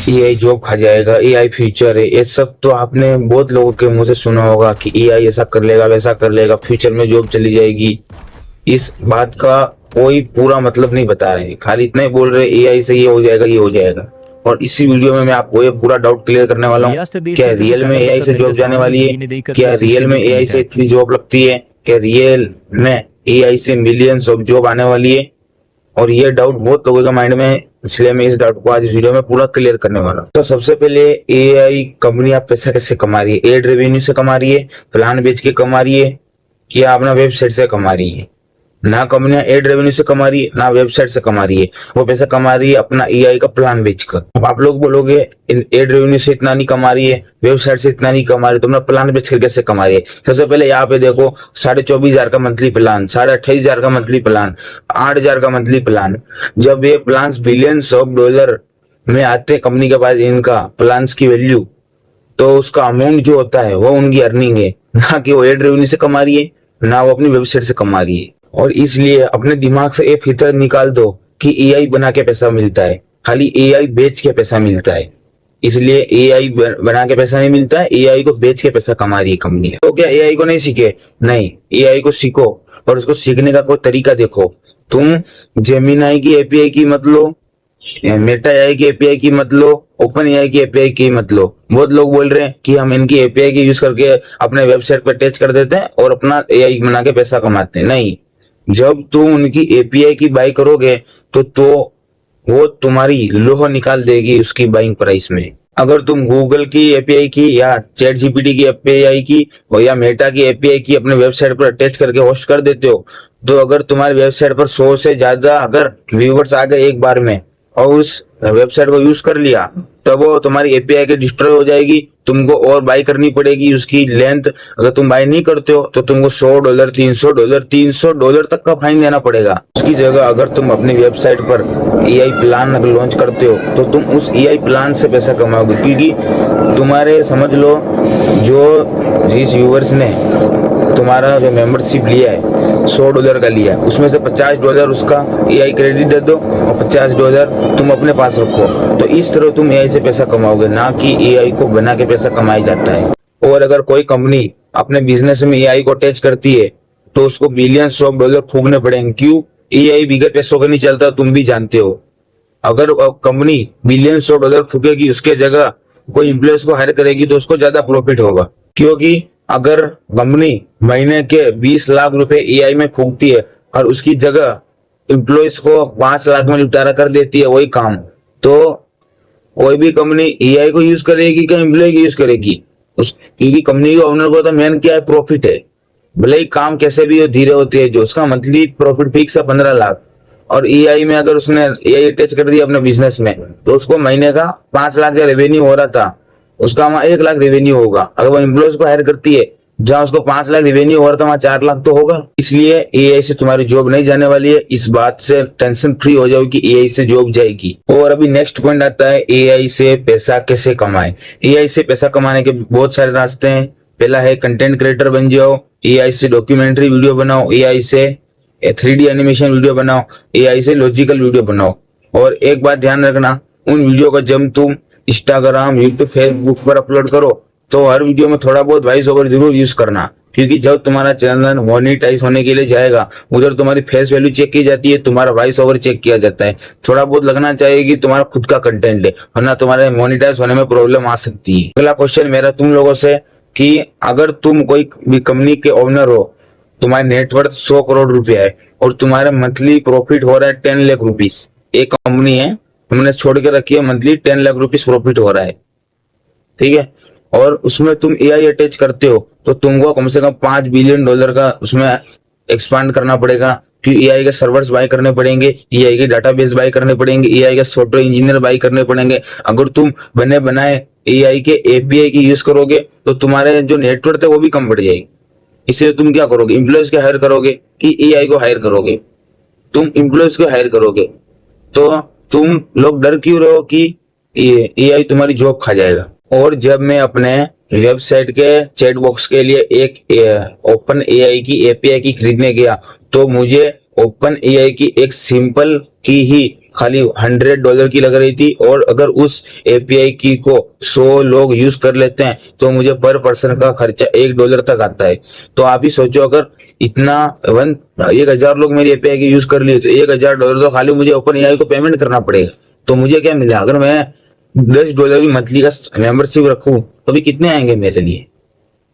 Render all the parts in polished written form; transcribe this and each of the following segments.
AI job खा जाएगा, AI future है, ये सब तो आपने बहुत लोगों के मुंह से सुना होगा कि एआई ऐसा कर लेगा, वैसा कर लेगा, फ्यूचर में जॉब चली जाएगी। इस बात का कोई पूरा मतलब नहीं बता रहे, खाली इतना ही बोल रहे एआई से ये हो जाएगा, ये हो जाएगा। और इसी वीडियो में मैं आपको ये पूरा डाउट क्लियर करने वाला हूँ। क्या रियल में एआई से जॉब जाने वाली है? क्या रियल में एआई से इतनी जॉब लगती है? क्या रियल में एआई से मिलियंस ऑफ जॉब आने वाली है? और ये डाउट बहुत लोगों के माइंड में है, इसलिए मैं इस डाउट को आज इस वीडियो में पूरा क्लियर करने वाला हूँ। तो सबसे पहले एआई कंपनियां पैसा कैसे कमा रही है? एड रेवेन्यू से कमा रही है, प्लान बेच के कमा रही है, या अपना वेबसाइट से कमा रही है? ना कंपनियां एड रेवेन्यू से कमा रही है, ना वेबसाइट से कमा रही है। वो पैसा कमा रही है अपना एआई का प्लान बेचकर। अब आप लोग बोलोगे एड रेवेन्यू से इतना नहीं कमा रही है, वेबसाइट से इतना नहीं कमा रही है, तो अपना प्लान बेचकर कैसे कमा रही है? सबसे पहले यहाँ पे देखो, 24,500 का मंथली प्लान, 28,500 का मंथली प्लान, 8,000 का मंथली प्लान। जब ये प्लान बिलियंस ऑफ डॉलर में आते हैं कंपनी के पास, इनका प्लान की वैल्यू, तो उसका अमाउंट जो होता है वो उनकी अर्निंग है, ना कि वो एड रेवेन्यू से कमा रही है, ना वो अपनी वेबसाइट से कमा रही है। और इसलिए अपने दिमाग से एक फितरत निकाल दो कि एआई बना के पैसा मिलता है, खाली एआई बेच के पैसा मिलता है। इसलिए एआई बना के पैसा नहीं मिलता है, एआई को बेच के पैसा कमा रही है कंपनी। तो क्या एआई को नहीं सीखे? नहीं, एआई को सीखो, और उसको सीखने का कोई तरीका देखो। तुम जेमिनाई की एपीआई की मत लो, मेटा एआई की एपीआई की मत लो, ओपन एआई की एपीआई की मत लो। बहुत लोग बोल रहे हैं कि हम इनकी एपीआई की यूज करके अपने वेबसाइट पर अटैच कर देते हैं और अपना एआई बना के पैसा कमाते हैं। नहीं, जब तुम उनकी एपीआई की बाई करोगे तो वो तुम्हारी लोह निकाल देगी उसकी बाइंग प्राइस में। अगर तुम गूगल की एपीआई की, या चैट जीपीटी की एपीआई की, और या मेटा की एपीआई की अपने वेबसाइट पर अटैच करके होस्ट कर देते हो, तो अगर तुम्हारी वेबसाइट पर 100 से ज्यादा अगर व्यूवर्स आ गए एक बार में और उस वेबसाइट को यूज कर लिया, तब वो तुम्हारी एपीआई के डिस्ट्रॉय हो जाएगी। तुमको और बाई करनी पड़ेगी उसकी लेंथ। अगर तुम बाई नहीं करते हो तो तुमको $100, $300 तक का फाइन देना पड़ेगा। उसकी जगह अगर तुम अपनी वेबसाइट पर एआई प्लान अगर लॉन्च करते हो तो तुम उस एआई प्लान से पैसा कमाओगे, क्योंकि तुम्हारे समझ लो जो जिस व्यूवर्स ने तुम्हारा जो मेंबरशिप लिया है $100 का लिया, उसमें से $50 उसका एआई क्रेडिट दे दो और $50 तुम अपने पास रखो। तो इस तरह तुम एआई से पैसा कमाओगे, ना कि एआई को बना के पैसा कमाया जाता है। और अगर कोई कंपनी अपने बिजनेस में एआई को अटैच करती है तो उसको बिलियंस ऑफ डॉलर फूकने पड़ेंगे। क्यों? एआई बिगड़ पैसों का नहीं चलता, तुम भी जानते हो। अगर कंपनी बिलियंस ऑफ डॉलर फूकेगी, उसके जगह कोई एम्प्लॉयज को हायर करेगी, तो उसको ज्यादा प्रॉफिट होगा। क्योंकि अगर कंपनी महीने के 20 लाख रुपए एआई में फूकती है और उसकी जगह एम्प्लॉयज को 5 लाख में निपटारा कर देती है वही काम, तो कोई भी कंपनी एआई को यूज करेगी क्या एम्प्लॉय को यूज करेगी? क्योंकि कंपनी के ओनर को तो मेन क्या है, प्रॉफिट है। भले ही काम कैसे भी हो, धीरे होती है, जो उसका मंथली प्रॉफिट फिक्स है 15 लाख, और एआई में अगर उसने एआई अटैच कर दिया अपने बिजनेस में, तो उसको महीने का 5 लाख जो रेवेन्यू हो रहा था, उसका वहां 1 लाख रेवेन्यू होगा। अगर वो एम्प्लॉयज को हायर करती है, जहां उसको 5 लाख रेवेन्यू हो रहा था, वहां 4 लाख तो होगा। इसलिए एआई से तुम्हारी जॉब नहीं जाने वाली है, इस बात से टेंशन फ्री हो जाओ कि एआई से जॉब जाएगी। और अभी नेक्स्ट पॉइंट आता है एआई से पैसा कैसे कमाए। एआई से पैसा कमाने के बहुत सारे रास्ते हैं। पहला है कंटेंट क्रिएटर बन जाओ, एआई से डॉक्यूमेंट्री वीडियो बनाओ, एआई से 3D एनिमेशन वीडियो बनाओ, एआई से लॉजिकल वीडियो बनाओ। और एक बात ध्यान रखना, उन वीडियो का जब तुम इंस्टाग्राम, यूट्यूब, फेसबुक पर अपलोड करो तो हर वीडियो में थोड़ा बहुत वॉइस ओवर जरूर यूज करना, क्योंकि जब तुम्हारा चैनल मोनेटाइज होने के लिए जाएगा, उधर तुम्हारी फेस वैल्यू चेक की जाती है, तुम्हारा वॉइस ओवर चेक किया जाता है। थोड़ा बहुत लगना चाहिए कि तुम्हारा खुद का कंटेंट है, वरना तुम्हारे मोनेटाइज होने में प्रॉब्लम आ सकती है। अगला क्वेश्चन मेरा तुम लोगों से कि अगर तुम कोई भी कंपनी के ओनर हो, तुम्हारी नेटवर्थ 100 करोड़ रुपया है और तुम्हारा मंथली प्रॉफिट हो रहा है 10 लाख रुपीज। एक कंपनी है, तुमने छोड़ के रखी है, मंथली 10 लाख रुपीज प्रॉफिट हो रहा है, ठीक है, और उसमें तुम एआई अटैच करते हो, तो तुमको कम से कम $5 बिलियन का उसमें एक्सपांड करना पड़ेगा। कि एआई के सर्वर्स बाय करने पड़ेंगे, एआई के डाटाबेस बाय करने पड़ेंगे, एआई के सॉफ्टवेयर इंजीनियर बाय करने पड़ेंगे। अगर तुम बने बनाए एआई के एपीआई की यूज करोगे तो तुम्हारे जो नेटवर्क है वो भी कम पड़ जाएगी। इसलिए तुम क्या करोगे, एम्प्लॉयज को हायर करोगे कि एआई को हायर करोगे? तुम एम्प्लॉयज को हायर करोगे। तो तुम लोग डर क्यों रहो कि एआई तुम्हारी जॉब खा जाएगा? और जब मैं अपने वेबसाइट के चैट बॉक्स के लिए एक ओपन एआई की एपीआई की खरीदने गया, तो मुझे ओपन एआई की एक सिंपल की ही खाली $100 की लग रही थी, और अगर उस एपीआई की को 100 लोग यूज कर लेते हैं तो मुझे पर पर्सन का खर्चा $1 तक आता है। तो आप ही सोचो, अगर इतना 1000 लोग मेरी एपीआई की यूज कर लिए तो $1000 तो खाली मुझे ओपन एआई को पेमेंट करना पड़ेगा। तो मुझे क्या मिला? अगर मैं $10 भी मंथली का मेंबरशिप रखूं तो भी कितने आएंगे मेरे लिए?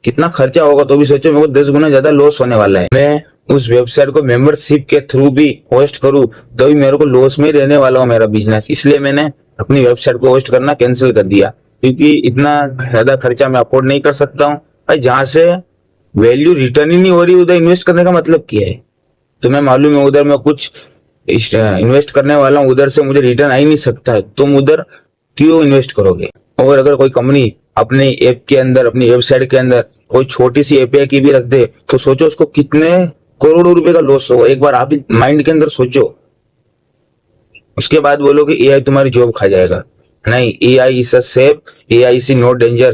कितना खर्चा होगा? तो भी सोचो, मेरे को 10 गुना ज्यादा लॉस होने वाला है। मैं उस वेबसाइट को मेंबरशिप के थ्रू भी होस्ट करूं तो भी मेरे को लॉस में रहने वाला हो मेरा बिजनेस। इसलिए मैंने अपनी वेबसाइट को होस्ट करना कैंसिल कर दिया, क्योंकि इतना ज्यादा खर्चा मैं अफोर्ड नहीं कर सकता हूँ। भाई, जहां से वैल्यू रिटर्न ही नहीं हो रही, उधर इन्वेस्ट करने का मतलब क्या है? तुम्हें मालूम है उधर मैं कुछ इन्वेस्ट करने वाला हूँ, उधर से मुझे रिटर्न आ ही नहीं सकता है, तुम उधर क्यों इन्वेस्ट करोगे? और अगर कोई कंपनी अपने ऐप के अंदर, अपनी वेबसाइट के अंदर कोई छोटी सी एपीआई की भी रख दे तो सोचो उसको कितने करोड़ों रुपए का लॉस होगा। एक बार आप ही माइंड के अंदर सोचो, उसके बाद बोलो कि एआई तुम्हारी जॉब खा जाएगा। नहीं, AI is a safe, AI is not danger.